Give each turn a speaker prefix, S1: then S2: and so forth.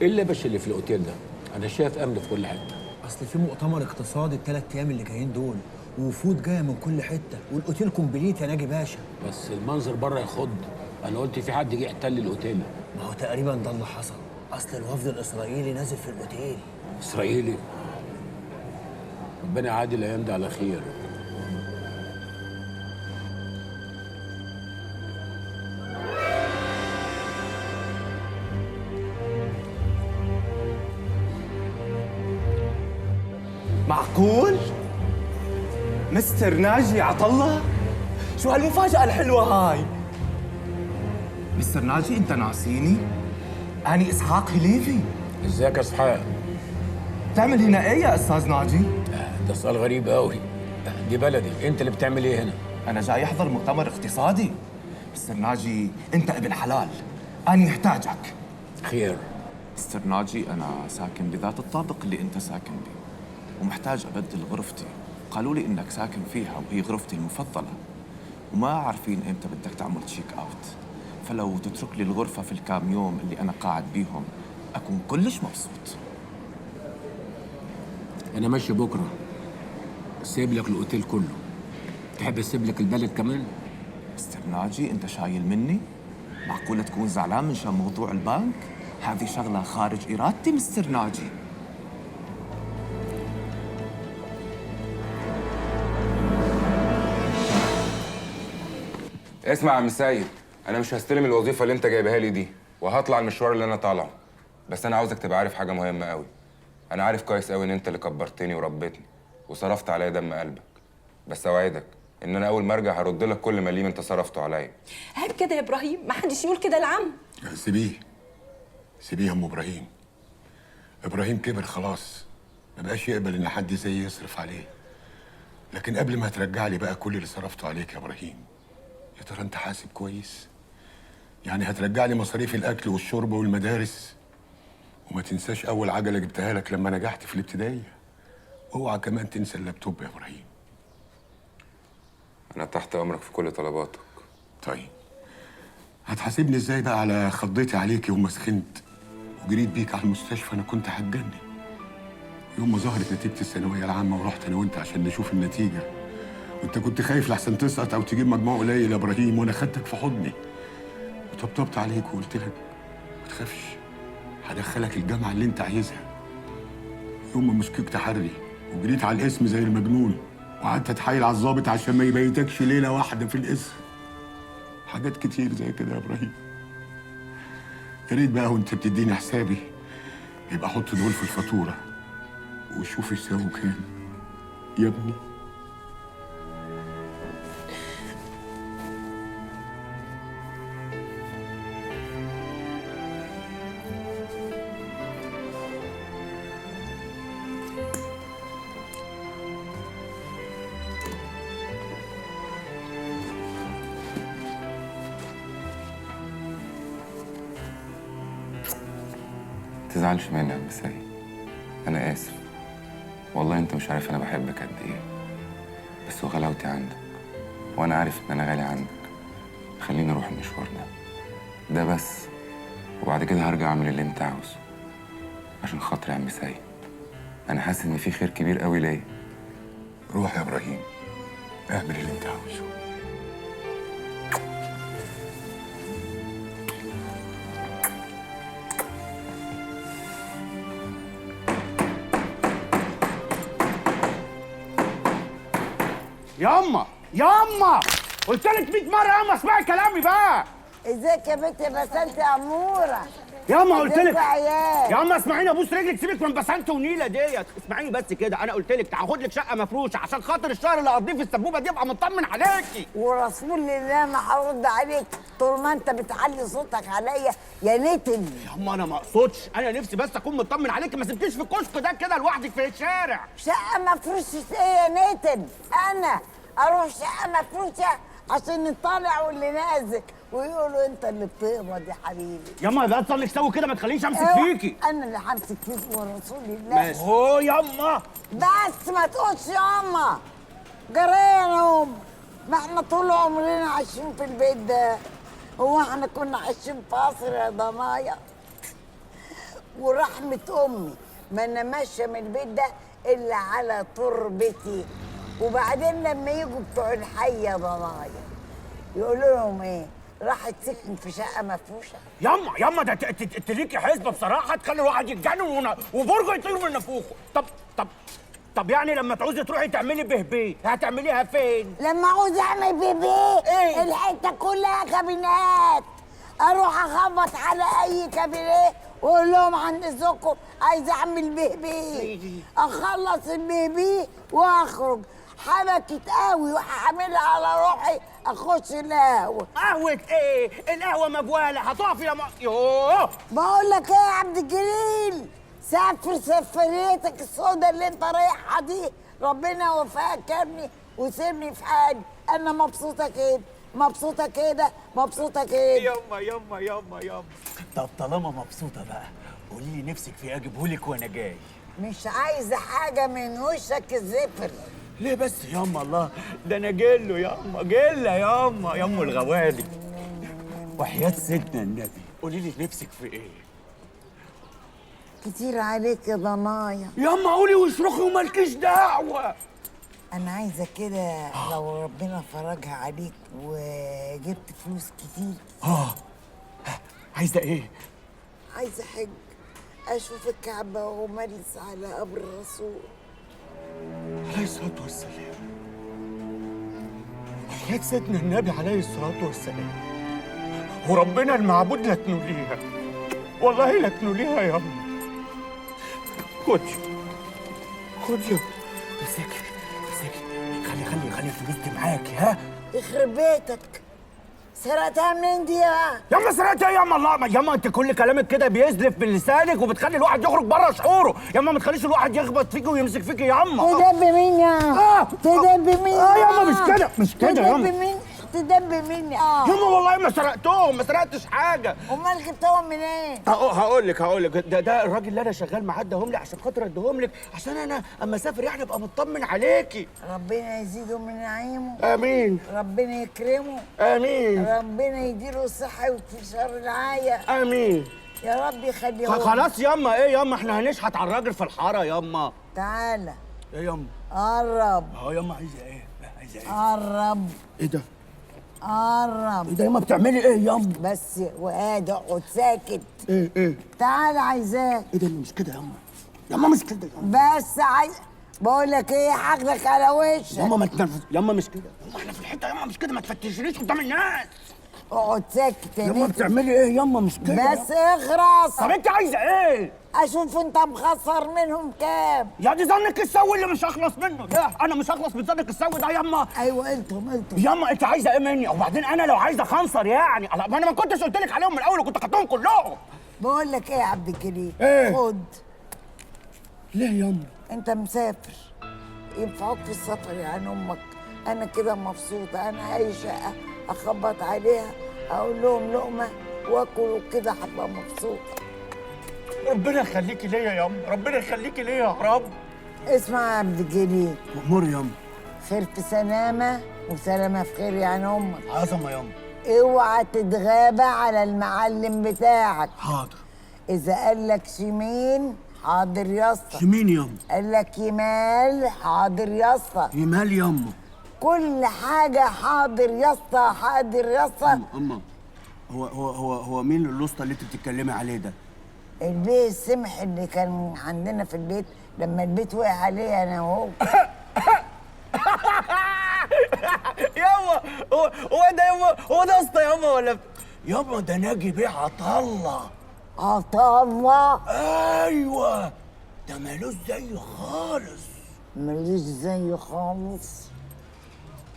S1: ايه اللبش اللي في الاوتيل ده؟ انا شايف امن في كل حته.
S2: اصل في مؤتمر اقتصادي الثلاث ايام اللي جايين دول، ووفود جايه من كل حته، والاوتيل كومبليت يا ناجي باشا.
S1: بس المنظر بره يخض. انا قلت في حد جه يحتل الاوتيل.
S2: ما هو تقريبا ده اللي حصل، اصل الوفد الاسرائيلي نازل في الاوتيل.
S1: اسرائيلي؟ ربنا يعادي الايام دي على خير.
S3: معقول؟ مستر ناجي عطله؟ شو هالمفاجأة الحلوة هاي؟ مستر ناجي انت ناسيني؟ أنا إسحاق هليفي.
S1: ازيك يا اسحاق؟
S3: تعمل هنا ايه يا استاذ ناجي؟
S1: ده سؤال غريب قوي. دي بلدي، انت اللي بتعمل ايه هنا؟
S3: أنا جاي أحضر مؤتمر اقتصادي. مستر ناجي أنت ابن حلال، أنا محتاجك.
S1: خير.
S3: مستر ناجي أنا ساكن بذات الطابق اللي أنت ساكن به، ومحتاج أبدل غرفتي. قالوا لي إنك ساكن فيها وهي غرفتي المفضلة، وما عارفين إمتى بدك تعمل تشيك أوت، فلو تترك لي الغرفة في الكام يوم اللي أنا قاعد بيهم أكون كلش مبسوط.
S1: انا ماشي بكره، سيب لك الاوتيل كله. تحب اسيب لك البلد كمان؟
S3: مستر ناجي أنت شايل مني؟ معقولة تكون زعلان من شان موضوع البنك؟ هذه شغلة خارج إرادتي مستر ناجي.
S4: اسمع يا عم سيد، انا مش هستلم الوظيفه اللي انت جايبها لي دي، وهطلع المشوار اللي انا طالعه. بس انا عاوزك تبقى عارف حاجه مهمه قوي. انا عارف كويس قوي ان انت اللي كبرتني وربيتني وصرفت عليا دم قلبك. بس اوعدك ان انا اول ما ارجع هرد لك كل مليم انت صرفته عليا.
S5: عيب كده يا ابراهيم، ما حدش يقول كده لعم.
S6: سيبيه سيبيه يا ام ابراهيم. ابراهيم كبر خلاص، ما بقاش يقبل ان حد زي يصرف عليه. لكن قبل ما ترجع لي بقى كل اللي صرفته عليك يا ابراهيم، يا ترى انت حاسب كويس؟ يعني هترجع لي مصاريف الاكل والشرب والمدارس؟ وما تنساش اول عجله جبتها لك لما نجحت في الابتدائيه. اوعى كمان تنسى اللابتوب يا ابراهيم.
S4: انا تحت امرك في كل طلباتك.
S6: طيب هتحاسبني ازاي بقى على خضيتي عليك يوم ما سخنت وجريت بيك على المستشفى؟ انا كنت هتجنن يوم ما ظهرت نتيجه الثانويه العامه، ورحت انا وانت عشان نشوف النتيجه، وانت كنت خايف لحسن تسقط او تجيب مجموع قليل يا ابراهيم، وانا خدتك في حضني وطبطبت عليك وقلت لك ما تخافش، هدخلك الجامعه اللي انت عايزها. يوم ما مسكوك تحري وجريت على الاسم زي المجنون، وقعدت اتحايل على الظابط عشان ما يبيتكش ليله واحده في الاسم. حاجات كتير زي كده يا ابراهيم. يا ريت بقى وانت بتديني حسابي يبقى حط دول في الفاتوره وشوف يساووا كام يا ابني.
S4: تزعلش مني يا عم سيد، انا اسف والله. انت مش عارف انا بحبك قد ايه، بس وغلاوتي عندك وانا عارف ان انا غالي عندك. خليني اروح المشوار ده بس، وبعد كده هرجع اعمل اللي انت عاوزه عشان خاطري يا عم سيد. انا حاسس ان في خير كبير قوي ليا.
S6: روح يا ابراهيم، اعمل اللي انت عاوزه.
S7: ياما ياما قلت لك 100 مره ياما اسمعي كلامي بقى.
S8: ازيك يا بنت بسنت يا اموره؟
S7: ياما قلت لك
S8: عيال
S7: ياما اسمعيني ابوس رجلك، سيبك من بسنت ونيله ديت، اسمعيني بس كده. انا قلت لك هاخد لك شقه مفروشه عشان خاطر الشهر اللي اقضيه في السبوبه دي ابقى مطمن عليكي.
S8: ورسول الله ما هرد عليك طول ما انت بتعلي صوتك عليا يا نتن.
S7: ياما انا ما اقصدش، انا نفسي بس اكون مطمن عليكي، ما سبتيش في الكشك ده كده لوحدك في الشارع.
S8: شقه مفروشه ايه يا نتن؟ انا اروح شقه مفروشه عشان نطالع واللي نازل ويقولوا انت اللي بتقبض يا حبيبي.
S7: ياما بقى تصلي سوي كده، ما تخلينيش امسك فيكي.
S8: انا اللي همسك فيك ورسول الله.
S7: ماشي اهو ياما.
S8: بس ما تقولش ياما جريانهم، ما احنا طول عمرنا عايشين في البيت ده. هو احنا كنا عايشين في قصر يا ضنايا؟ ورحمة أمي ما أنا ماشية من البيت ده إلا على تربتي. وبعدين لما يجوا بتوع الحي يا ضنايا يقولوا لهم إيه؟ راحت سكن في شقة مفروشة.
S7: ياما ده انت ليكي حسبه بصراحه تخلي الواحد يتجنن وبرجه يطير من نافوخه. طب يعني لما تعوزي تروحي تعملي بهبيه هتعمليها فين؟
S8: لما عاوز أعمل بيبي
S7: إيه؟
S8: الحتة كلها كابينات، أروح أخبط على أي كابينيه وأقول لهم عند إذنكم عايز أعمل بيبي، أخلص البيبي وأخرج. حبكت قوي وهعملها على روحي اخش القهوه.
S7: قهوة ايه؟ القهوة مبوالة هتقفي يوه.
S8: بقول لك ايه يا عبد الجليل، سافر سفريتك السودا اللي انت رايحها دي، ربنا يوفقك يا ابني وسيبني في حالي. انا مبسوطه كده مبسوطه كده مبسوطه كده.
S7: ياما طب طالما مبسوطة بقى قولي لي نفسك في ايه اجيبهولك وانا جاي.
S8: مش عايزه حاجه من وشك الزفر.
S7: ليه بس ياما؟ الله ده انا جيله ياما، جيله ياما الغوالي. وحياة سيدنا النبي قولي لي نفسك في ايه؟
S8: كتير عليك يا ضنايا.
S7: ياما قولي واصرخي ومالكيش دعوة.
S8: انا عايزه كده لو ربنا فرجها عليك وجبت فلوس كتير.
S7: عايزة ايه؟
S8: عايزه حج اشوف الكعبه ومجلس على قبر الرسول
S7: عليه الصلاة والسلام. وحياة سيدنا النبي عليه الصلاة والسلام وربنا المعبود لا تنوليها، والله لا تنوليها ياما. خدي امسكي خلي الفلوس دي معاكي. ها
S8: يخرب بيتك، سرقتها منين دي
S7: ياما؟ سرقتها ايه ياما؟ الله ياما انت كل كلامك كده بيزلف من لسانك وبتخلي الواحد يخرج بره شعوره. ياما ما تخليش الواحد يخبط فيكي ويمسك فيكي ياما.
S8: تدب مين تدب مين
S7: ياما مش كده ياما.
S8: تدب مين
S7: ياما والله ما سرقتهم، ما سرقتش حاجه.
S8: امال جبتهم منين؟
S7: هقول لك ده الراجل اللي انا شغال معاه اداهم لي عشان خاطر اديهم لك، عشان انا اما اسافر يعني ابقى مطمن عليكي.
S8: ربنا يزيده من نعيمه.
S7: امين.
S8: ربنا يكرمه.
S7: امين.
S8: ربنا يديله الصحه ويكفي الرعايه.
S7: امين
S8: يا رب يخليه.
S7: خلاص ياما. ايه ياما احنا هنشحت على الراجل في الحاره ياما.
S8: تعالى.
S7: ايه ياما؟
S8: قرب.
S7: ياما عايزه ايه؟
S8: قرب.
S7: ايه ده؟
S8: قرب.
S7: ايه ده ياما؟ بتعملي ايه ياما؟
S8: بس وقاعد اقعد ساكت.
S7: ايه
S8: تعالى عايزاك.
S7: ايه ده؟ مش كده ياما مش كده ياما.
S8: بس بقول لك ايه، حاجلك على وشك.
S7: ياما ما تنرفز ياما، مش كده ياما، احنا في الحته ياما، مش كده، ما تفتشنيش قدام الناس.
S8: اقعد ساكت يا
S7: ياما.
S8: نيتي.
S7: بتعملي ايه ياما؟ مش كده
S8: بس اخرس.
S7: طب انت عايزه ايه؟
S8: اشوف انت مخسر منهم كام.
S7: يا دي ظنك السوي اللي مش هخلص منه ده، انا مش هخلص من ظنك السوي ده ياما.
S8: ايوه قلتهم.
S7: ياما انت عايزه ايه مني؟ وبعدين انا لو عايزه خنصر يعني، ما انا ما كنتش قلت لك عليهم من الاول وكنت خدتهم كلهم.
S8: بقول لك ايه يا عبد الجليل،
S7: ايه؟
S8: خد.
S7: ليه ياما؟
S8: انت مسافر ينفعوك في السفر يعني امك. انا كده مبسوطه، انا اي شقه اخبط عليها اقول لهم لقمه واكل وكده هبقى مبسوطه.
S7: ربنا يخليكي ليا ياما، ربنا يخليكي ليا يا رب.
S8: اسمع يا عبد الجليل،
S7: مأمور ياما.
S8: خير في سلامه وسلامه في خير يعني امك.
S7: عظمه ياما.
S8: اوعى تتغابى على المعلم بتاعك.
S7: حاضر.
S8: اذا قال لك شمين حاضر يا اسطى.
S7: شمين ياما؟
S8: قال لك يمال حاضر يا اسطى.
S7: يمال ياما.
S8: كل حاجه حاضر يا اسطى، حاضر يا اسطى.
S7: اما هو مين الاسطى اللي انت بتتكلمي عليه ده؟
S8: البيه السمح اللي كان عندنا في البيت لما البيت وقع عليه انا وهو.
S7: ياما هو ده ياما، هو ده اسطى ياما ولا ياما؟ ده ناجي بيه عطله.
S8: عطله؟
S7: ايوه، ده مالوش زيه خالص.
S8: ماليش زيه خالص.